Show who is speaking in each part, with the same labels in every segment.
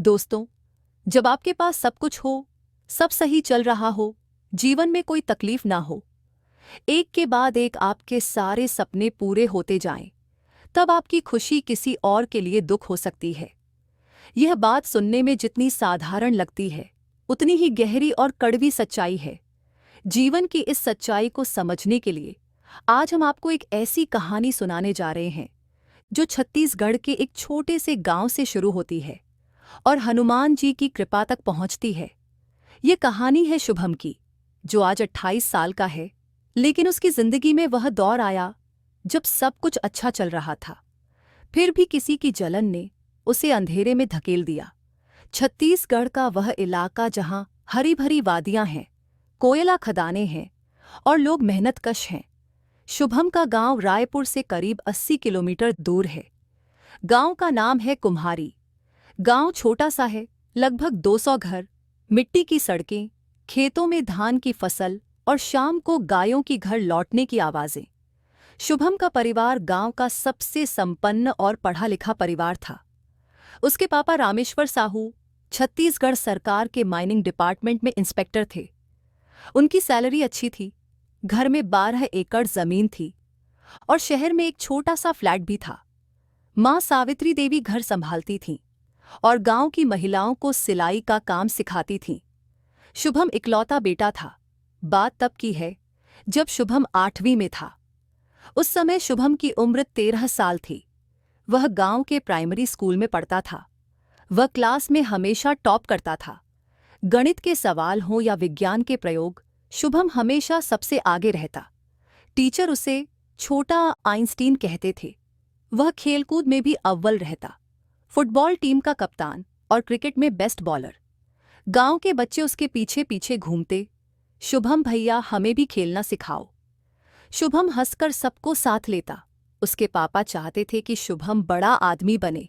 Speaker 1: दोस्तों, जब आपके पास सब कुछ हो, सब सही चल रहा हो, जीवन में कोई तकलीफ ना हो, एक के बाद एक आपके सारे सपने पूरे होते जाएं, तब आपकी खुशी किसी और के लिए दुख हो सकती है। यह बात सुनने में जितनी साधारण लगती है, उतनी ही गहरी और कड़वी सच्चाई है। जीवन की इस सच्चाई को समझने के लिए आज हम आपको एक ऐसी कहानी सुनाने जा रहे हैं, जो छत्तीसगढ़ के एक छोटे से गांव से शुरू होती है और हनुमान जी की कृपा तक पहुंचती है। ये कहानी है शुभम की, जो आज 28 साल का है, लेकिन उसकी जिंदगी में वह दौर आया जब सब कुछ अच्छा चल रहा था। फिर भी किसी की जलन ने उसे अंधेरे में धकेल दिया। छत्तीसगढ़ का वह इलाका जहां हरी भरी वादियां हैं, कोयला खदानें हैं और लोग मेहनतकश हैं। शुभम का गांव रायपुर से करीब 80 किलोमीटर दूर है। गांव का नाम है कुम्हारी। गांव छोटा सा है, लगभग 200 घर, मिट्टी की सड़कें, खेतों में धान की फसल और शाम को गायों की घर लौटने की आवाजें। शुभम का परिवार गांव का सबसे संपन्न और पढ़ा लिखा परिवार था। उसके पापा रामेश्वर साहू छत्तीसगढ़ सरकार के माइनिंग डिपार्टमेंट में इंस्पेक्टर थे। उनकी सैलरी अच्छी थी, घर में 12 एकड़ जमीन थी और शहर में एक छोटा सा फ्लैट भी था। मां सावित्री देवी घर संभालती थीं और गांव की महिलाओं को सिलाई का काम सिखाती थीं। शुभम इकलौता बेटा था। बात तब की है जब शुभम 8वीं में था। उस समय शुभम की उम्र 13 साल थी। वह गांव के प्राइमरी स्कूल में पढ़ता था। वह क्लास में हमेशा टॉप करता था। गणित के सवाल हों या विज्ञान के प्रयोग, शुभम हमेशा सबसे आगे रहता। टीचर उसे छोटा आइंस्टीन कहते थे। वह खेलकूद में भी अव्वल रहता, फुटबॉल टीम का कप्तान और क्रिकेट में बेस्ट बॉलर। गांव के बच्चे उसके पीछे पीछे घूमते, शुभम भैया हमें भी खेलना सिखाओ। शुभम हंसकर सबको साथ लेता। उसके पापा चाहते थे कि शुभम बड़ा आदमी बने,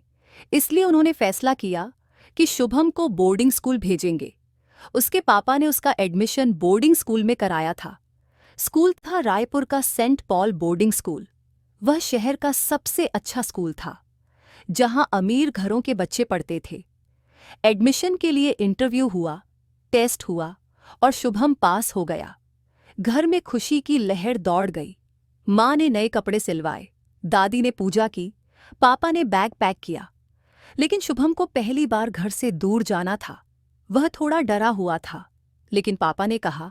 Speaker 1: इसलिए उन्होंने फैसला किया कि शुभम को बोर्डिंग स्कूल भेजेंगे। उसके पापा ने उसका एडमिशन बोर्डिंग स्कूल में कराया था। स्कूल था रायपुर का सेंट पॉल बोर्डिंग स्कूल। वह शहर का सबसे अच्छा स्कूल था, जहां अमीर घरों के बच्चे पढ़ते थे। एडमिशन के लिए इंटरव्यू हुआ, टेस्ट हुआ और शुभम पास हो गया। घर में खुशी की लहर दौड़ गई। मां ने नए कपड़े सिलवाए, दादी ने पूजा की, पापा ने बैग पैक किया। लेकिन शुभम को पहली बार घर से दूर जाना था। वह थोड़ा डरा हुआ था, लेकिन पापा ने कहा,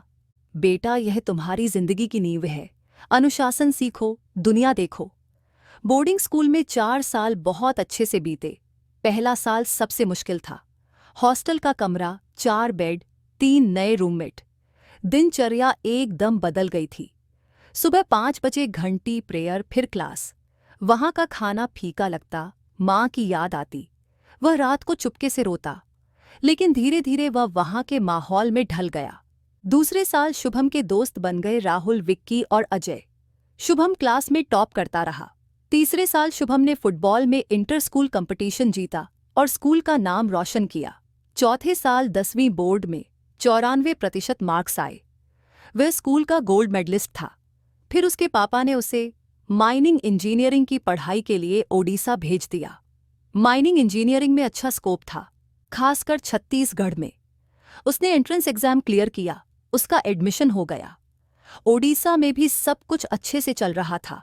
Speaker 1: बेटा यह तुम्हारी जिंदगी की नींव है, अनुशासन सीखो, दुनिया देखो। बोर्डिंग स्कूल में 4 साल बहुत अच्छे से बीते। पहला साल सबसे मुश्किल था। हॉस्टल का कमरा, 4 बेड, 3 नए रूममेट। दिनचर्या एकदम बदल गई थी। सुबह 5 बजे घंटी, प्रेयर, फिर क्लास। वहां का खाना फीका लगता, मां की याद आती। वह रात को चुपके से रोता, लेकिन धीरे धीरे वह वहां के माहौल में ढल गया। दूसरे साल शुभम के दोस्त बन गए राहुल, विक्की और अजय। शुभम क्लास में टॉप करता रहा। तीसरे साल शुभम ने फुटबॉल में इंटर स्कूल कंपटीशन जीता और स्कूल का नाम रोशन किया। चौथे साल 10वीं बोर्ड में 94% मार्क्स आए। वह स्कूल का गोल्ड मेडलिस्ट था। फिर उसके पापा ने उसे माइनिंग इंजीनियरिंग की पढ़ाई के लिए ओडिशा भेज दिया। माइनिंग इंजीनियरिंग में अच्छा स्कोप था, खासकर छत्तीसगढ़ में। उसने एंट्रेंस एग्जाम क्लियर किया, उसका एडमिशन हो गया। ओडिशा में भी सब कुछ अच्छे से चल रहा था।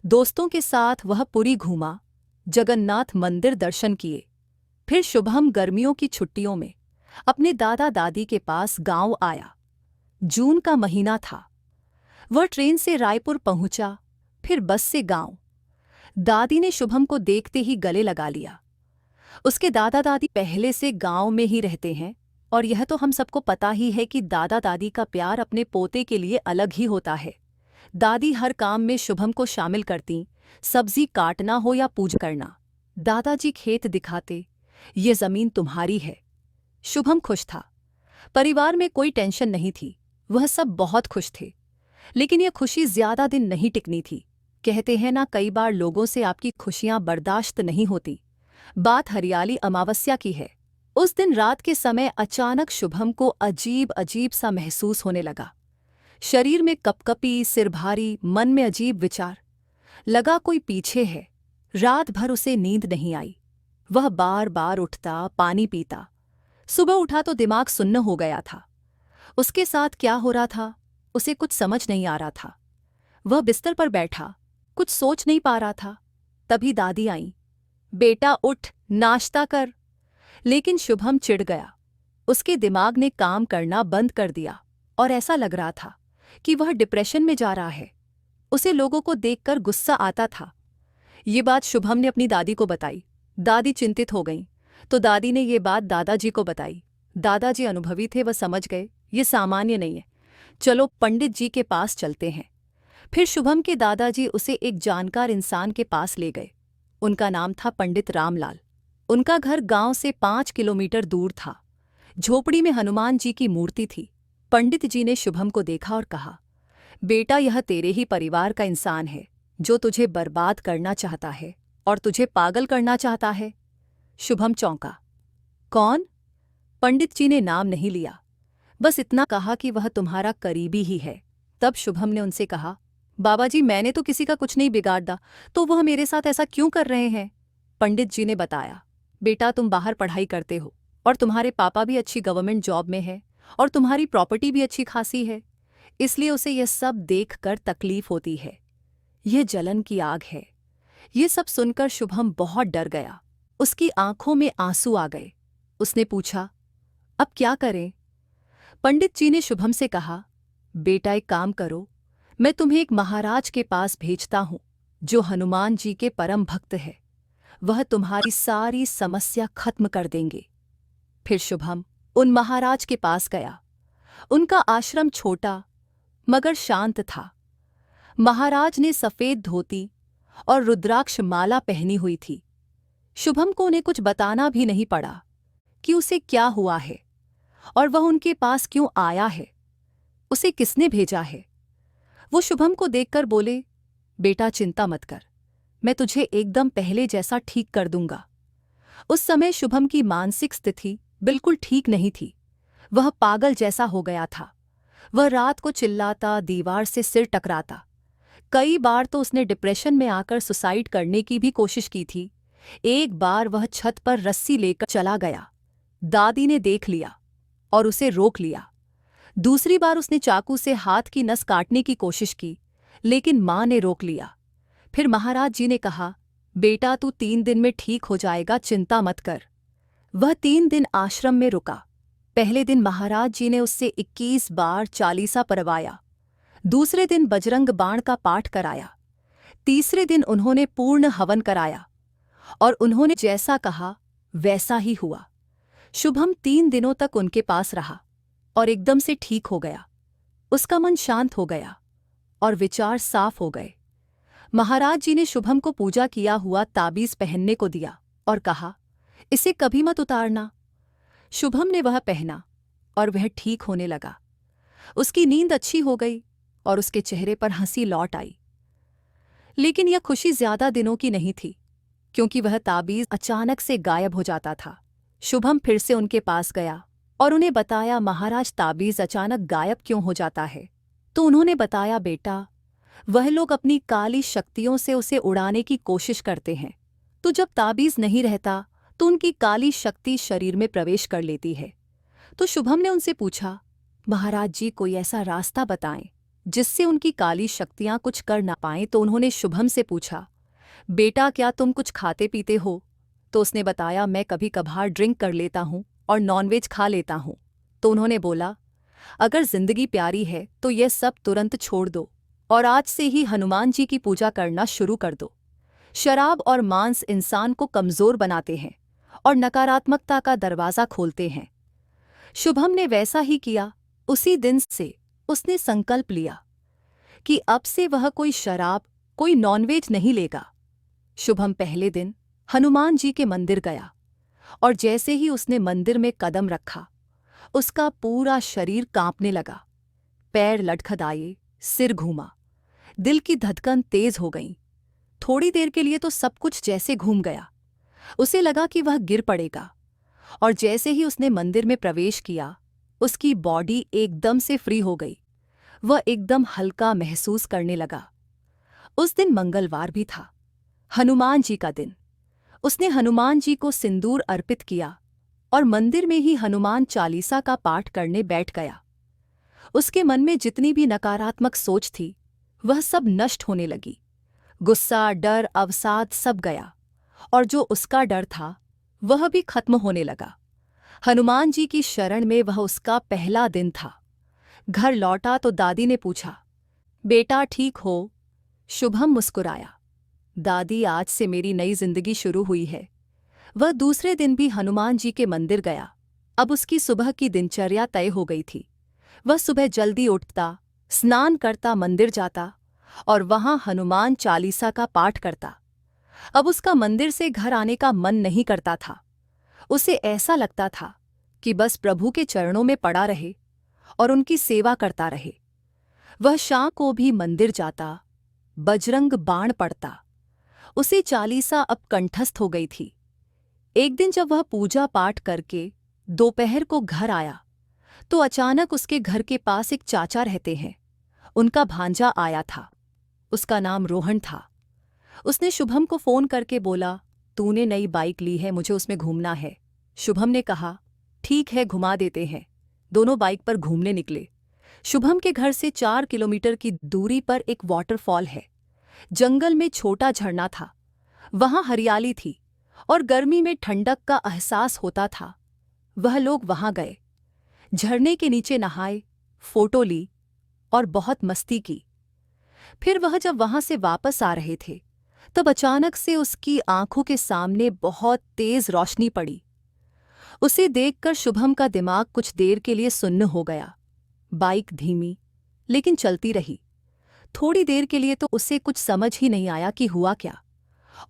Speaker 1: दोस्तों के साथ वह पुरी घूमा, जगन्नाथ मंदिर दर्शन किए। फिर शुभम गर्मियों की छुट्टियों में अपने दादा दादी के पास गांव आया। जून का महीना था। वह ट्रेन से रायपुर पहुंचा, फिर बस से गांव। दादी ने शुभम को देखते ही गले लगा लिया। उसके दादा दादी पहले से गांव में ही रहते हैं और यह तो हम सबको पता ही है कि दादा दादी का प्यार अपने पोते के लिए अलग ही होता है। दादी हर काम में शुभम को शामिल करती, सब्जी काटना हो या पूजा करना। दादाजी खेत दिखाते, ये जमीन तुम्हारी है। शुभम खुश था। परिवार में कोई टेंशन नहीं थी, वह सब बहुत खुश थे। लेकिन यह खुशी ज्यादा दिन नहीं टिकनी थी। कहते हैं ना, कई बार लोगों से आपकी खुशियां बर्दाश्त नहीं होती। बात हरियाली अमावस्या की है। उस दिन रात के समय अचानक शुभम को अजीब अजीब सा महसूस होने लगा। शरीर में कपकपी, सिर भारी, मन में अजीब विचार। लगा कोई पीछे है। रात भर उसे नींद नहीं आई। वह बार बार उठता, पानी पीता। सुबह उठा तो दिमाग सुन्न हो गया था। उसके साथ क्या हो रहा था उसे कुछ समझ नहीं आ रहा था। वह बिस्तर पर बैठा, कुछ सोच नहीं पा रहा था। तभी दादी आई। बेटा उठ, नाश्ता कर। लेकिन शुभम चिढ़ गया। उसके दिमाग ने काम करना बंद कर दिया और ऐसा लग रहा था कि वह डिप्रेशन में जा रहा है। उसे लोगों को देखकर गुस्सा आता था। ये बात शुभम ने अपनी दादी को बताई। दादी चिंतित हो गईं, तो दादी ने ये बात दादाजी को बताई। दादाजी अनुभवी थे, वह समझ गए ये सामान्य नहीं है, चलो पंडित जी के पास चलते हैं। फिर शुभम के दादाजी उसे एक जानकार इंसान के पास ले गए। उनका नाम था पंडित रामलाल। उनका घर गांव से 5 किलोमीटर दूर था। झोपड़ी में हनुमान जी की मूर्ति थी। पंडित जी ने शुभम को देखा और कहा, बेटा यह तेरे ही परिवार का इंसान है जो तुझे बर्बाद करना चाहता है और तुझे पागल करना चाहता है। शुभम चौंका। कौन? पंडित जी ने नाम नहीं लिया, बस इतना कहा कि वह तुम्हारा करीबी ही है। तब शुभम ने उनसे कहा, बाबाजी मैंने तो किसी का कुछ नहीं बिगाड़ा, तो वह मेरे साथ ऐसा क्यों कर रहे हैं? पंडित जी ने बताया, बेटा तुम बाहर पढ़ाई करते हो और तुम्हारे पापा भी अच्छी गवर्नमेंट जॉब में है और तुम्हारी प्रॉपर्टी भी अच्छी खासी है, इसलिए उसे यह सब देखकर तकलीफ होती है। यह जलन की आग है। ये सब सुनकर शुभम बहुत डर गया। उसकी आंखों में आंसू आ गए। उसने पूछा, अब क्या करें? पंडित जी ने शुभम से कहा, बेटा एक काम करो, मैं तुम्हें एक महाराज के पास भेजता हूं जो हनुमान जी के परम भक्त है। वह तुम्हारी सारी समस्या खत्म कर देंगे। फिर शुभम उन महाराज के पास गया। उनका आश्रम छोटा मगर शांत था। महाराज ने सफेद धोती और रुद्राक्ष माला पहनी हुई थी। शुभम को उन्हें कुछ बताना भी नहीं पड़ा कि उसे क्या हुआ है और वह उनके पास क्यों आया है, उसे किसने भेजा है। वो शुभम को देखकर बोले, बेटा चिंता मत कर, मैं तुझे एकदम पहले जैसा ठीक कर दूंगा। उस समय शुभम की मानसिक स्थिति बिल्कुल ठीक नहीं थी। वह पागल जैसा हो गया था। वह रात को चिल्लाता, दीवार से सिर टकराता। कई बार तो उसने डिप्रेशन में आकर सुसाइड करने की भी कोशिश की थी। एक बार वह छत पर रस्सी लेकर चला गया। दादी ने देख लिया और उसे रोक लिया। दूसरी बार उसने चाकू से हाथ की नस काटने की कोशिश की, लेकिन मां ने रोक लिया। फिर महाराज जी ने कहा, बेटा तू 3 दिन में ठीक हो जाएगा, चिंता मत कर। वह 3 दिन आश्रम में रुका। पहले दिन महाराज जी ने उससे 21 बार चालीसा पढ़वाया। दूसरे दिन बजरंग बाण का पाठ कराया। तीसरे दिन उन्होंने पूर्ण हवन कराया और उन्होंने जैसा कहा वैसा ही हुआ। शुभम 3 दिनों तक उनके पास रहा और एकदम से ठीक हो गया। उसका मन शांत हो गया और विचार साफ हो गए। महाराज जी ने शुभम को पूजा किया हुआ ताबीज पहनने को दिया और कहा, इसे कभी मत उतारना। शुभम ने वह पहना और वह ठीक होने लगा। उसकी नींद अच्छी हो गई और उसके चेहरे पर हंसी लौट आई। लेकिन यह खुशी ज्यादा दिनों की नहीं थी, क्योंकि वह ताबीज अचानक से गायब हो जाता था। शुभम फिर से उनके पास गया और उन्हें बताया, महाराज ताबीज अचानक गायब क्यों हो जाता है? तो उन्होंने बताया, बेटा वह लोग अपनी काली शक्तियों से उसे उड़ाने की कोशिश करते हैं, तो जब ताबीज नहीं रहता तो उनकी काली शक्ति शरीर में प्रवेश कर लेती है। तो शुभम ने उनसे पूछा, महाराज जी कोई ऐसा रास्ता बताएं जिससे उनकी काली शक्तियां कुछ कर ना पाएं। तो उन्होंने शुभम से पूछा, बेटा क्या तुम कुछ खाते पीते हो? तो उसने बताया, मैं कभी कभार ड्रिंक कर लेता हूं और नॉनवेज खा लेता हूं। तो उन्होंने बोला, अगर जिंदगी प्यारी है तो यह सब तुरंत छोड़ दो और आज से ही हनुमान जी की पूजा करना शुरू कर दो। शराब और मांस इंसान को कमजोर बनाते हैं और नकारात्मकता का दरवाजा खोलते हैं। शुभम ने वैसा ही किया। उसी दिन से उसने संकल्प लिया कि अब से वह कोई शराब, कोई नॉनवेज नहीं लेगा। शुभम पहले दिन हनुमान जी के मंदिर गया और जैसे ही उसने मंदिर में कदम रखा, उसका पूरा शरीर कांपने लगा। पैर लटखड़ाए, सिर घूमा, दिल की धड़कन तेज हो गई। थोड़ी देर के लिए तो सब कुछ जैसे घूम गया। उसे लगा कि वह गिर पड़ेगा और जैसे ही उसने मंदिर में प्रवेश किया, उसकी बॉडी एकदम से फ्री हो गई। वह एकदम हल्का महसूस करने लगा। उस दिन मंगलवार भी था, हनुमान जी का दिन। उसने हनुमान जी को सिंदूर अर्पित किया और मंदिर में ही हनुमान चालीसा का पाठ करने बैठ गया। उसके मन में जितनी भी नकारात्मक सोच थी वह सब नष्ट होने लगी। गुस्सा, डर, अवसाद सब गया और जो उसका डर था वह भी खत्म होने लगा। हनुमान जी की शरण में वह उसका पहला दिन था। घर लौटा तो दादी ने पूछा, बेटा ठीक हो? शुभम मुस्कुराया, दादी आज से मेरी नई जिंदगी शुरू हुई है। वह दूसरे दिन भी हनुमान जी के मंदिर गया। अब उसकी सुबह की दिनचर्या तय हो गई थी। वह सुबह जल्दी उठता, स्नान करता, मंदिर जाता और वहां हनुमान चालीसा का पाठ करता। अब उसका मंदिर से घर आने का मन नहीं करता था। उसे ऐसा लगता था कि बस प्रभु के चरणों में पड़ा रहे और उनकी सेवा करता रहे। वह शाम को भी मंदिर जाता, बजरंग बाण पढ़ता। उसे चालीसा अब कंठस्थ हो गई थी। एक दिन जब वह पूजा पाठ करके दोपहर को घर आया तो अचानक उसके घर के पास एक चाचा रहते हैं, उनका भांजा आया था। उसका नाम रोहन था। उसने शुभम को फोन करके बोला, तूने नई बाइक ली है, मुझे उसमें घूमना है। शुभम ने कहा, ठीक है घुमा देते हैं। दोनों बाइक पर घूमने निकले। शुभम के घर से 4 किलोमीटर की दूरी पर एक वाटरफॉल है। जंगल में छोटा झरना था। वहां हरियाली थी और गर्मी में ठंडक का एहसास होता था। वह लोग वहां गए, झरने के नीचे नहाए, फोटो ली और बहुत मस्ती की। फिर वह जब वहां से वापस आ रहे थे तब अचानक से उसकी आंखों के सामने बहुत तेज रोशनी पड़ी। उसे देखकर शुभम का दिमाग कुछ देर के लिए सुन्न हो गया। बाइक धीमी लेकिन चलती रही। थोड़ी देर के लिए तो उसे कुछ समझ ही नहीं आया कि हुआ क्या,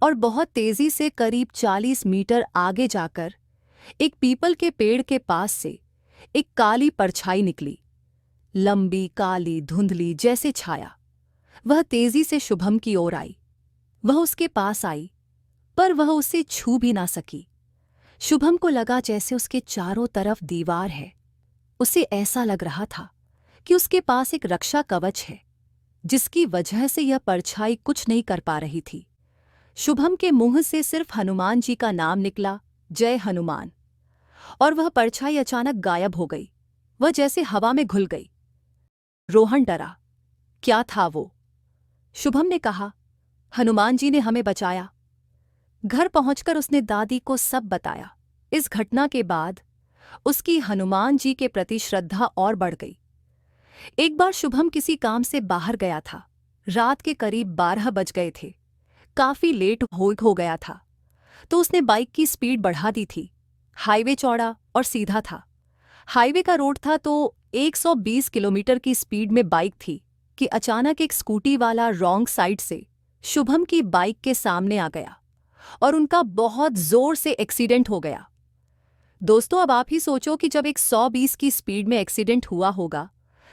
Speaker 1: और बहुत तेजी से करीब 40 मीटर आगे जाकर एक पीपल के पेड़ के पास से एक काली परछाई निकली। लंबी, काली, धुंधली जैसे छाया। वह तेजी से शुभम की ओर आई। वह उसके पास आई पर वह उसे छू भी ना सकी। शुभम को लगा जैसे उसके चारों तरफ दीवार है। उसे ऐसा लग रहा था कि उसके पास एक रक्षा कवच है जिसकी वजह से यह परछाई कुछ नहीं कर पा रही थी। शुभम के मुंह से सिर्फ हनुमान जी का नाम निकला, जय हनुमान, और वह परछाई अचानक गायब हो गई। वह जैसे हवा में घुल गई। रोहन डरा। क्या था वो? शुभम ने कहा, हनुमान जी ने हमें बचाया। घर पहुंचकर उसने दादी को सब बताया। इस घटना के बाद उसकी हनुमान जी के प्रति श्रद्धा और बढ़ गई। एक बार शुभम किसी काम से बाहर गया था। रात के करीब 12 बज गए थे। काफी लेट हो गया था तो उसने बाइक की स्पीड बढ़ा दी थी। हाईवे चौड़ा और सीधा था। हाईवे का रोड था तो 120 किलोमीटर की स्पीड में बाइक थी कि अचानक एक स्कूटी वाला रॉन्ग साइड से शुभम की बाइक के सामने आ गया और उनका बहुत जोर से एक्सीडेंट हो गया। दोस्तों, अब आप ही सोचो कि जब 120 की स्पीड में एक्सीडेंट हुआ होगा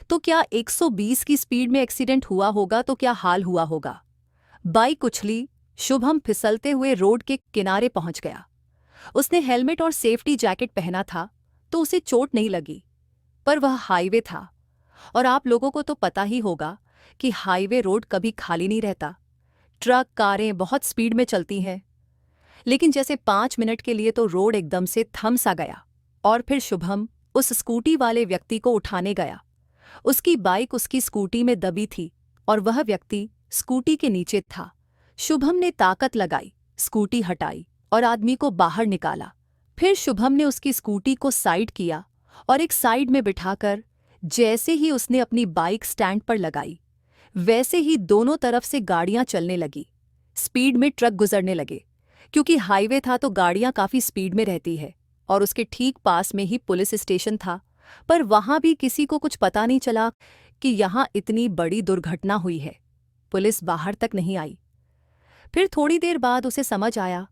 Speaker 1: तो क्या 120 की स्पीड में एक्सीडेंट हुआ होगा तो क्या हाल हुआ होगा। बाइक उछली। शुभम फिसलते हुए रोड के किनारे पहुंच गया। उसने हेलमेट और सेफ्टी जैकेट पहना था तो उसे चोट नहीं लगी, पर वह हाईवे था और आप लोगों को तो पता ही होगा कि हाईवे रोड कभी खाली नहीं रहता। ट्रक, कारें बहुत स्पीड में चलती हैं। लेकिन जैसे 5 मिनट के लिए तो रोड एकदम से थम सा गया और फिर शुभम उस स्कूटी वाले व्यक्ति को उठाने गया। उसकी बाइक उसकी स्कूटी में दबी थी और वह व्यक्ति स्कूटी के नीचे था। शुभम ने ताकत लगाई, स्कूटी हटाई और आदमी को बाहर निकाला। फिर शुभम ने उसकी स्कूटी को साइड किया और एक साइड में बिठाकर जैसे ही उसने अपनी बाइक स्टैंड पर लगाई वैसे ही दोनों तरफ से गाड़ियां चलने लगी। स्पीड में ट्रक गुजरने लगे। क्योंकि हाईवे था तो गाड़ियां काफी स्पीड में रहती है और उसके ठीक पास में ही पुलिस स्टेशन था, पर वहां भी किसी को कुछ पता नहीं चला कि यहां इतनी बड़ी दुर्घटना हुई है। पुलिस बाहर तक नहीं आई। फिर थोड़ी देर बाद उसे समझ आया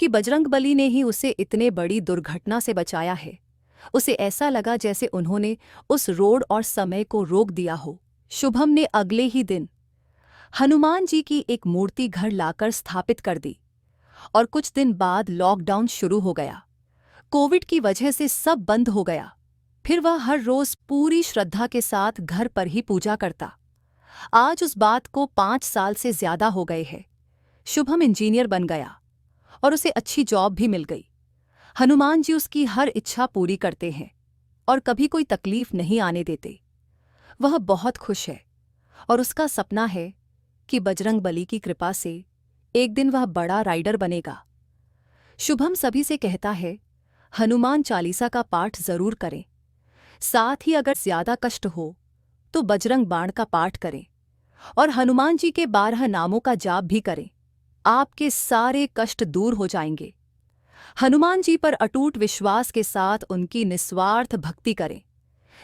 Speaker 1: कि बजरंगबली ने ही उसे इतने बड़ी दुर्घटना से बचाया है। उसे ऐसा लगा जैसे उन्होंने उस रोड और समय को रोक दिया हो। शुभम ने अगले ही दिन हनुमान जी की एक मूर्ति घर लाकर स्थापित कर दी और कुछ दिन बाद लॉकडाउन शुरू हो गया। कोविड की वजह से सब बंद हो गया। फिर वह हर रोज पूरी श्रद्धा के साथ घर पर ही पूजा करता। आज उस बात को 5 साल से ज्यादा हो गए हैं। शुभम इंजीनियर बन गया और उसे अच्छी जॉब भी मिल गई। हनुमान जी उसकी हर इच्छा पूरी करते हैं और कभी कोई तकलीफ नहीं आने देते। वह बहुत खुश है और उसका सपना है कि बजरंगबली की कृपा से एक दिन वह बड़ा राइडर बनेगा। शुभम सभी से कहता है, हनुमान चालीसा का पाठ जरूर करें, साथ ही अगर ज्यादा कष्ट हो तो बजरंग बाण का पाठ करें और हनुमान जी के 12 नामों का जाप भी करें। आपके सारे कष्ट दूर हो जाएंगे। हनुमान जी पर अटूट विश्वास के साथ उनकी निस्वार्थ भक्ति करें,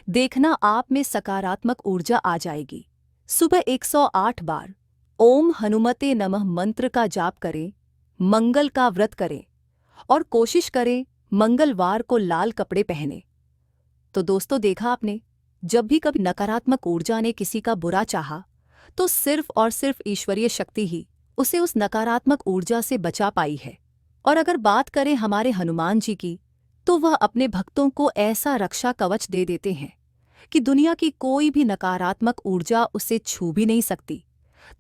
Speaker 1: देखना आप में सकारात्मक ऊर्जा आ जाएगी। सुबह 108 बार ओम हनुमते नमः मंत्र का जाप करें, मंगल का व्रत करें और कोशिश करें मंगलवार को लाल कपड़े पहने। तो दोस्तों, देखा आपने, जब भी कभी नकारात्मक ऊर्जा ने किसी का बुरा चाहा तो सिर्फ और सिर्फ ईश्वरीय शक्ति ही उसे उस नकारात्मक ऊर्जा से बचा पाई है। और अगर बात करें हमारे हनुमान जी की, तो वह अपने भक्तों को ऐसा रक्षा कवच दे देते हैं कि दुनिया की कोई भी नकारात्मक ऊर्जा उसे छू भी नहीं सकती।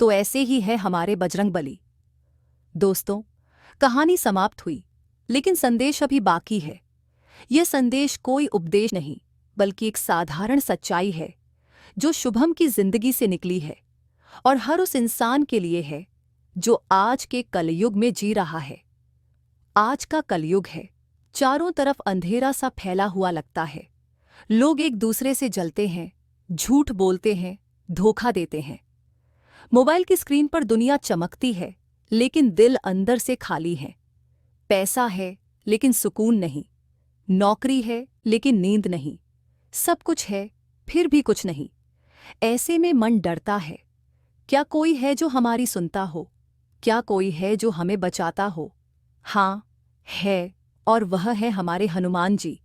Speaker 1: तो ऐसे ही है हमारे बजरंगबली। दोस्तों, कहानी समाप्त हुई, लेकिन संदेश अभी बाकी है। यह संदेश कोई उपदेश नहीं, बल्कि एक साधारण सच्चाई है जो शुभम की जिंदगी से निकली है और हर उस इंसान के लिए है जो आज के कलयुग में जी रहा है। आज का कलयुग है, चारों तरफ अंधेरा सा फैला हुआ लगता है। लोग एक दूसरे से जलते हैं, झूठ बोलते हैं, धोखा देते हैं। मोबाइल की स्क्रीन पर दुनिया चमकती है, लेकिन दिल अंदर से खाली है। पैसा है लेकिन सुकून नहीं, नौकरी है लेकिन नींद नहीं, सब कुछ है फिर भी कुछ नहीं। ऐसे में मन डरता है, क्या कोई है जो हमारी सुनता हो? क्या कोई है जो हमें बचाता हो? हाँ, है, और वह है हमारे हनुमान जी।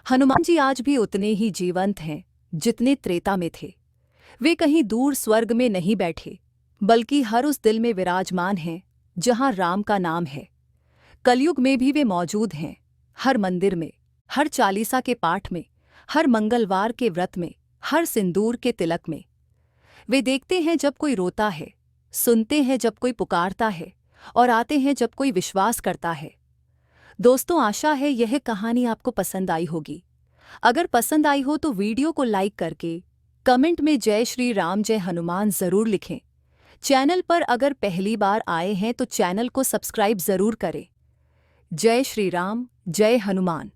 Speaker 1: हनुमान जी आज भी उतने ही जीवंत हैं जितने त्रेता में थे। वे कहीं दूर स्वर्ग में नहीं बैठे, बल्कि हर उस दिल में विराजमान हैं जहाँ राम का नाम है। कलयुग में भी वे मौजूद हैं, हर मंदिर में, हर चालीसा के पाठ में, हर मंगलवार के व्रत में, हर सिंदूर के तिलक में। वे देखते हैं जब कोई रोता है, सुनते हैं जब कोई पुकारता है और आते हैं जब कोई विश्वास करता है। दोस्तों, आशा है यह कहानी आपको पसंद आई होगी। अगर पसंद आई हो तो वीडियो को लाइक करके कमेंट में जय श्री राम जय हनुमान ज़रूर लिखें। चैनल पर अगर पहली बार आए हैं तो चैनल को सब्सक्राइब ज़रूर करें। जय श्री राम, जय हनुमान।